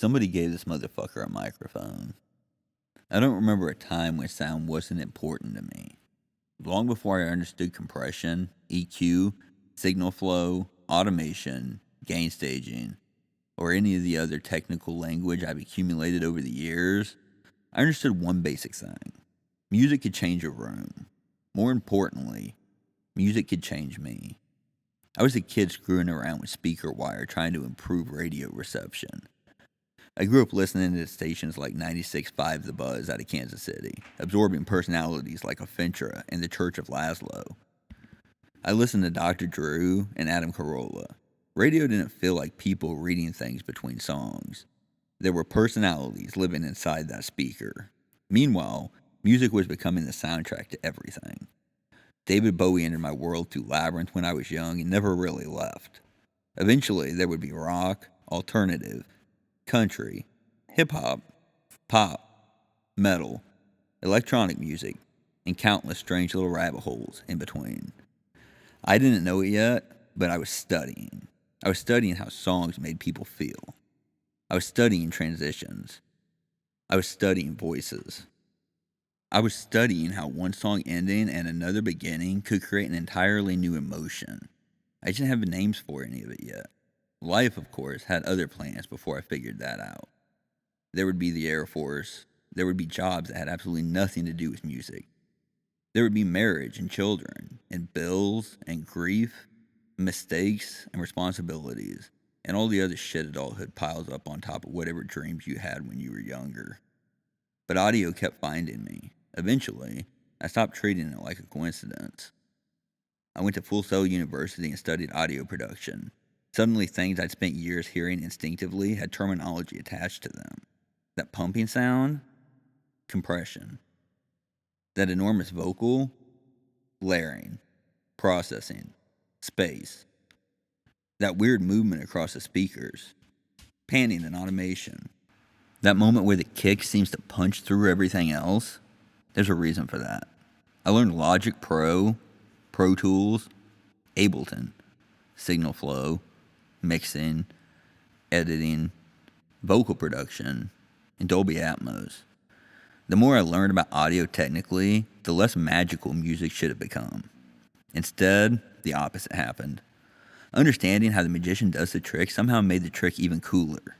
Somebody gave this motherfucker a microphone. I don't remember a time when sound wasn't important to me. Long before I understood compression, EQ, signal flow, automation, gain staging, or any of the other technical language I've accumulated over the years, I understood one basic thing. Music could change a room. More importantly, music could change me. I was a kid screwing around with speaker wire trying to improve radio reception. I grew up listening to stations like 96.5 The Buzz out of Kansas City, absorbing personalities like Afintra and the Church of Laszlo. I listened to Dr. Drew and Adam Carolla. Radio didn't feel like people reading things between songs. There were personalities living inside that speaker. Meanwhile, music was becoming the soundtrack to everything. David Bowie entered my world through Labyrinth when I was young and never really left. Eventually, there would be rock, alternative, country, hip-hop, pop, metal, electronic music, and countless strange little rabbit holes in between. I didn't know it yet, but I was studying. I was studying how songs made people feel. I was studying transitions. I was studying voices. I was studying how one song ending and another beginning could create an entirely new emotion. I didn't have names for any of it yet. Life, of course, had other plans before I figured that out. There would be the Air Force. There would be jobs that had absolutely nothing to do with music. There would be marriage and children, and bills and grief, mistakes and responsibilities, and all the other shit adulthood piles up on top of whatever dreams you had when you were younger. But audio kept finding me. Eventually, I stopped treating it like a coincidence. I went to Full Sail University and studied audio production. Suddenly, things I'd spent years hearing instinctively had terminology attached to them. That pumping sound, compression. That enormous vocal, layering, processing, space. That weird movement across the speakers, panning and automation. That moment where the kick seems to punch through everything else. There's a reason for that. I learned Logic Pro, Pro Tools, Ableton, Signal Flow, mixing, editing, vocal production, and Dolby Atmos. The more I learned about audio technically, the less magical music should have become. Instead, the opposite happened. Understanding how the magician does the trick somehow made the trick even cooler.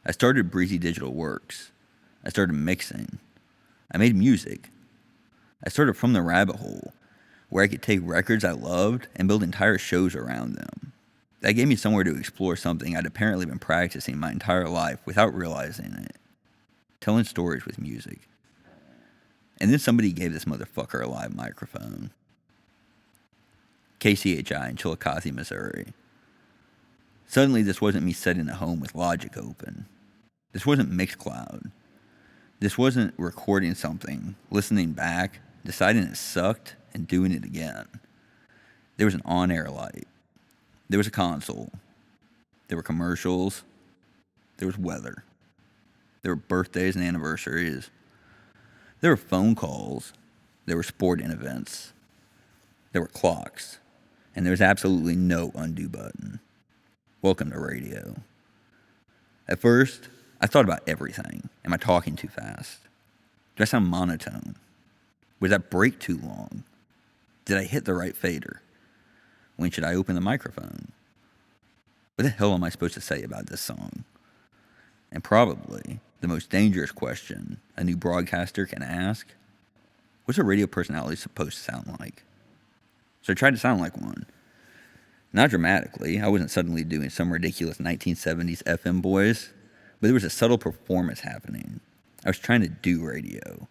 I started Breezy Digital Works. I started mixing. I made music. I started from the rabbit hole, where I could take records I loved and build entire shows around them. That gave me somewhere to explore something I'd apparently been practicing my entire life without realizing it. Telling stories with music. And then somebody gave this motherfucker a live microphone. KCHI in Chillicothe, Missouri. Suddenly, this wasn't me sitting at home with Logic open. This wasn't Mixcloud. This wasn't recording something, listening back, deciding it sucked, and doing it again. There was an on-air light. There was a console. There were commercials. There was weather. There were birthdays and anniversaries. There were phone calls. There were sporting events. There were clocks. And there was absolutely no undo button. Welcome to radio. At first, I thought about everything. Am I talking too fast? Do I sound monotone? Was that break too long? Did I hit the right fader? When should I open the microphone? What the hell am I supposed to say about this song? And probably the most dangerous question a new broadcaster can ask, what's a radio personality supposed to sound like? So I tried to sound like one. Not dramatically, I wasn't suddenly doing some ridiculous 1970s FM voice, but there was a subtle performance happening. I was trying to do radio.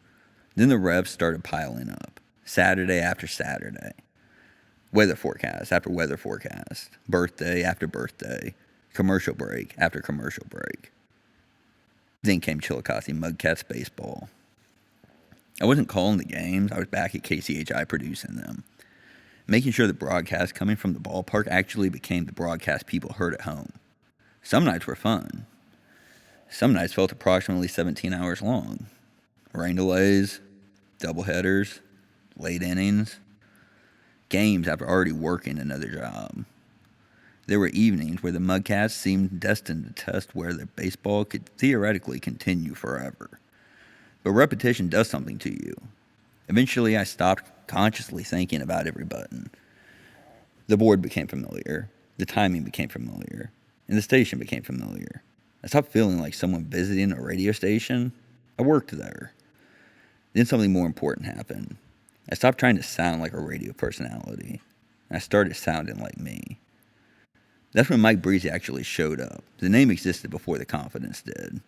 Then the revs started piling up, Saturday after Saturday. Weather forecast after weather forecast, birthday after birthday, commercial break after commercial break. Then came Chillicothe Mudcats baseball. I wasn't calling the games, I was back at KCHI producing them, making sure the broadcast coming from the ballpark actually became the broadcast people heard at home. Some nights were fun. Some nights felt approximately 17 hours long. Rain delays, doubleheaders, late innings, games after already working another job. There were evenings where the Mudcats seemed destined to test where their baseball could theoretically continue forever. But repetition does something to you. Eventually, I stopped consciously thinking about every button. The board became familiar, the timing became familiar, and the station became familiar. I stopped feeling like someone visiting a radio station. I worked there. Then something more important happened. I stopped trying to sound like a radio personality, and I started sounding like me. That's when Mike Breezy actually showed up. The name existed before the confidence did.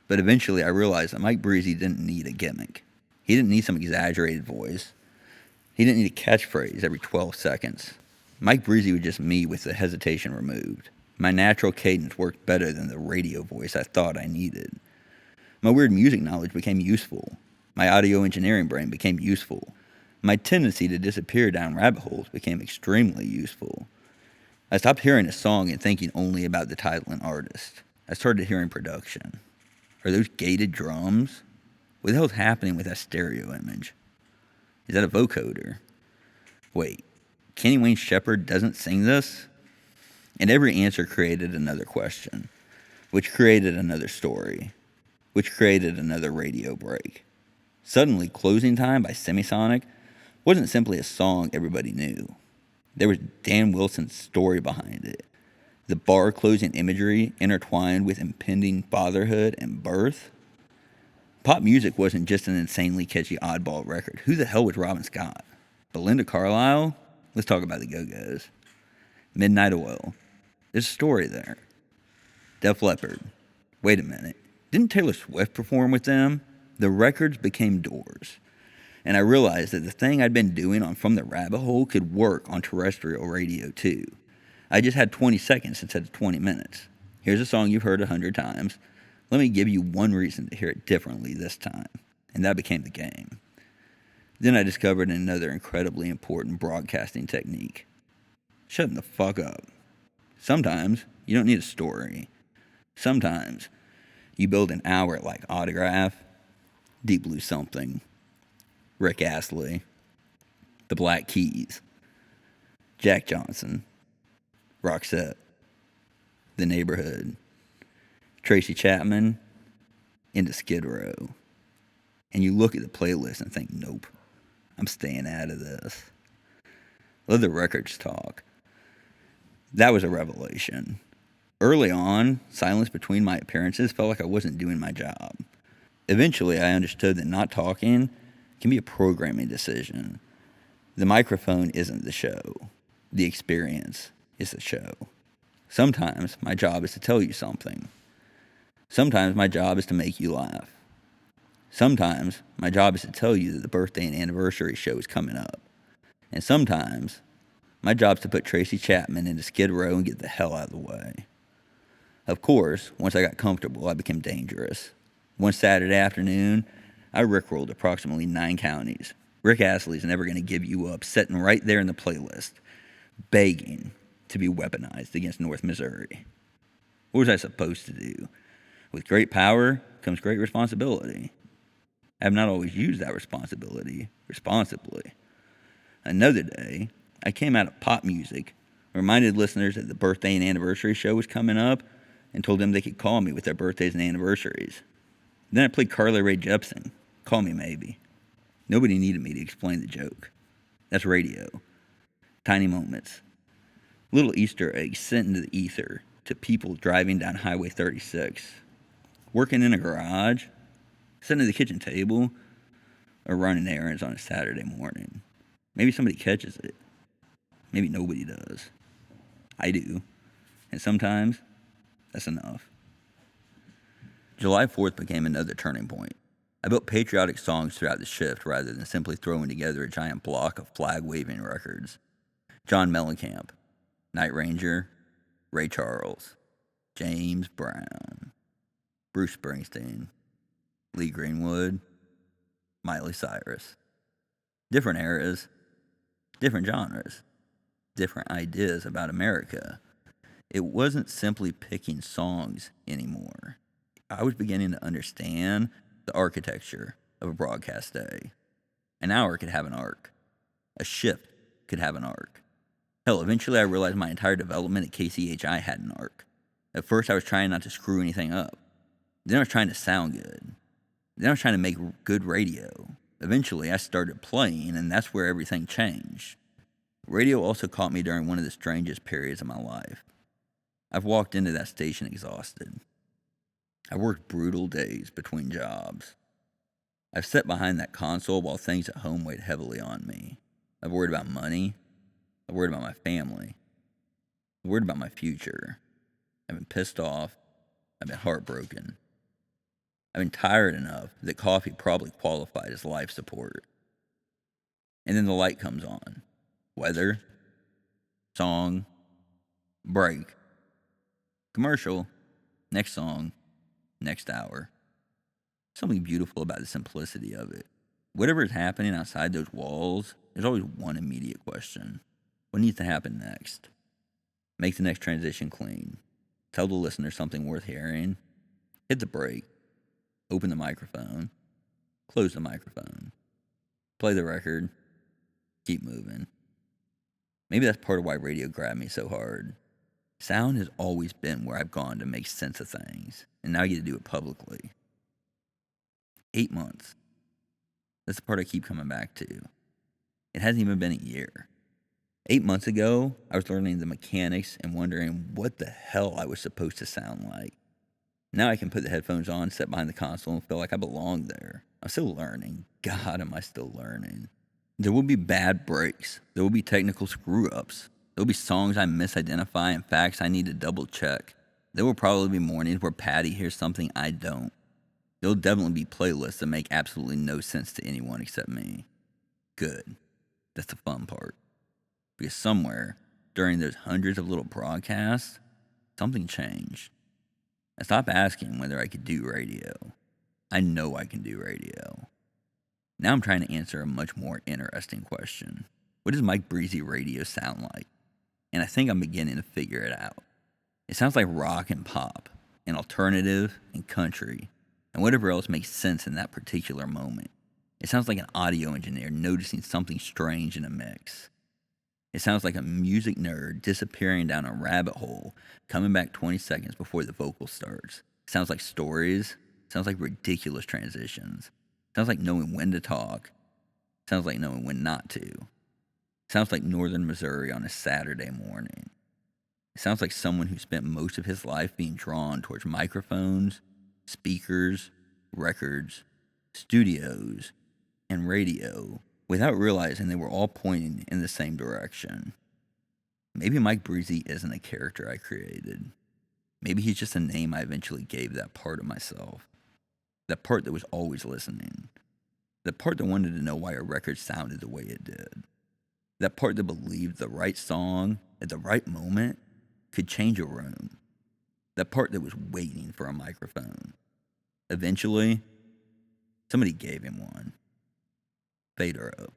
But eventually I realized that Mike Breezy didn't need a gimmick. He didn't need some exaggerated voice. He didn't need a catchphrase every 12 seconds. Mike Breezy was just me with the hesitation removed. My natural cadence worked better than the radio voice I thought I needed. My weird music knowledge became useful. My audio engineering brain became useful. My tendency to disappear down rabbit holes became extremely useful. I stopped hearing a song and thinking only about the title and artist. I started hearing production. Are those gated drums? What the hell's happening with that stereo image? Is that a vocoder? Wait, Kenny Wayne Shepherd doesn't sing this? And every answer created another question, which created another story, which created another radio break. Suddenly, Closing Time by Semisonic wasn't simply a song everybody knew. There was Dan Wilson's story behind it. The bar closing imagery intertwined with impending fatherhood and birth. Pop music wasn't just an insanely catchy oddball record. Who the hell was Robin Scott? Belinda Carlisle? Let's talk about the Go-Go's. Midnight Oil. There's a story there. Def Leppard. Wait a minute. Didn't Taylor Swift perform with them? The records became doors. And I realized that the thing I'd been doing on From the Rabbit Hole could work on terrestrial radio too. I just had 20 seconds instead of 20 minutes. Here's a song you've heard 100 times. Let me give you one reason to hear it differently this time. And that became the game. Then I discovered another incredibly important broadcasting technique. Shut the fuck up. Sometimes you don't need a story. Sometimes you build an hour like Autograph, Deep Blue Something, Rick Astley, The Black Keys, Jack Johnson, Roxette, The Neighborhood, Tracy Chapman, into Skid Row. And you look at the playlist and think, nope, I'm staying out of this. Let the records talk. That was a revelation. Early on, silence between my appearances felt like I wasn't doing my job. Eventually, I understood that not talking can be a programming decision. The microphone isn't the show. The experience is the show. Sometimes my job is to tell you something. Sometimes my job is to make you laugh. Sometimes my job is to tell you that the birthday and anniversary show is coming up. And sometimes my job is to put Tracy Chapman into Skid Row and get the hell out of the way. Of course, once I got comfortable, I became dangerous. One Saturday afternoon, I rickrolled approximately 9 counties. Rick Astley's Never Gonna Give You Up, sitting right there in the playlist, begging to be weaponized against North Missouri. What was I supposed to do? With great power comes great responsibility. I have not always used that responsibility responsibly. Another day, I came out of pop music, reminded listeners that the birthday and anniversary show was coming up, and told them they could call me with their birthdays and anniversaries. Then I played Carly Rae Jepsen, Call Me Maybe. Nobody needed me to explain the joke. That's radio. Tiny moments. Little Easter eggs sent into the ether to people driving down Highway 36, working in a garage, sitting at the kitchen table, or running errands on a Saturday morning. Maybe somebody catches it. Maybe nobody does. I do. And sometimes, that's enough. July 4th became another turning point. I built patriotic songs throughout the shift rather than simply throwing together a giant block of flag-waving records. John Mellencamp, Night Ranger, Ray Charles, James Brown, Bruce Springsteen, Lee Greenwood, Miley Cyrus. Different eras, different genres, different ideas about America. It wasn't simply picking songs anymore. I was beginning to understand the architecture of a broadcast day. An hour could have an arc. A shift could have an arc. Hell, eventually I realized my entire development at KCHI had an arc. At first, I was trying not to screw anything up. Then I was trying to sound good. Then I was trying to make good radio. Eventually, I started playing, and that's where everything changed. Radio also caught me during one of the strangest periods of my life. I've walked into that station exhausted. I worked brutal days between jobs. I've sat behind that console while things at home weighed heavily on me. I've worried about money. I've worried about my family. I've worried about my future. I've been pissed off. I've been heartbroken. I've been tired enough that coffee probably qualified as life support. And then the light comes on. Weather, song, break, commercial, next song, next hour. Something beautiful about the simplicity of it. Whatever is happening outside those walls, there's always one immediate question. What needs to happen next? Make the next transition clean. Tell the listener something worth hearing. Hit the break. Open the microphone. Close the microphone. Play the record. Keep moving. Maybe that's part of why radio grabbed me so hard. Sound has always been where I've gone to make sense of things, and now I get to do it publicly. 8 months. That's the part I keep coming back to. It hasn't even been a year. 8 months ago, I was learning the mechanics and wondering what the hell I was supposed to sound like. Now I can put the headphones on, sit behind the console, and feel like I belong there. I'm still learning. God, am I still learning. There will be bad breaks. There will be technical screw-ups. There will be songs I misidentify and facts I need to double-check. There will probably be mornings where Patty hears something I don't. There will definitely be playlists that make absolutely no sense to anyone except me. Good. That's the fun part. Because somewhere, during those hundreds of little broadcasts, something changed. I stopped asking whether I could do radio. I know I can do radio. Now I'm trying to answer a much more interesting question. What does Mike Breezy radio sound like? And I think I'm beginning to figure it out. It sounds like rock and pop, and alternative and country, and whatever else makes sense in that particular moment. It sounds like an audio engineer noticing something strange in a mix. It sounds like a music nerd disappearing down a rabbit hole, coming back 20 seconds before the vocal starts. It sounds like stories. It sounds like ridiculous transitions. It sounds like knowing when to talk. It sounds like knowing when not to. It sounds like northern Missouri on a Saturday morning. It sounds like someone who spent most of his life being drawn towards microphones, speakers, records, studios, and radio, without realizing they were all pointing in the same direction. Maybe Mike Breezy isn't a character I created. Maybe he's just a name I eventually gave that part of myself. That part that was always listening. That part that wanted to know why a record sounded the way it did. That part that believed the right song at the right moment could change a room. That part that was waiting for a microphone. Eventually, somebody gave him one. Fade her up.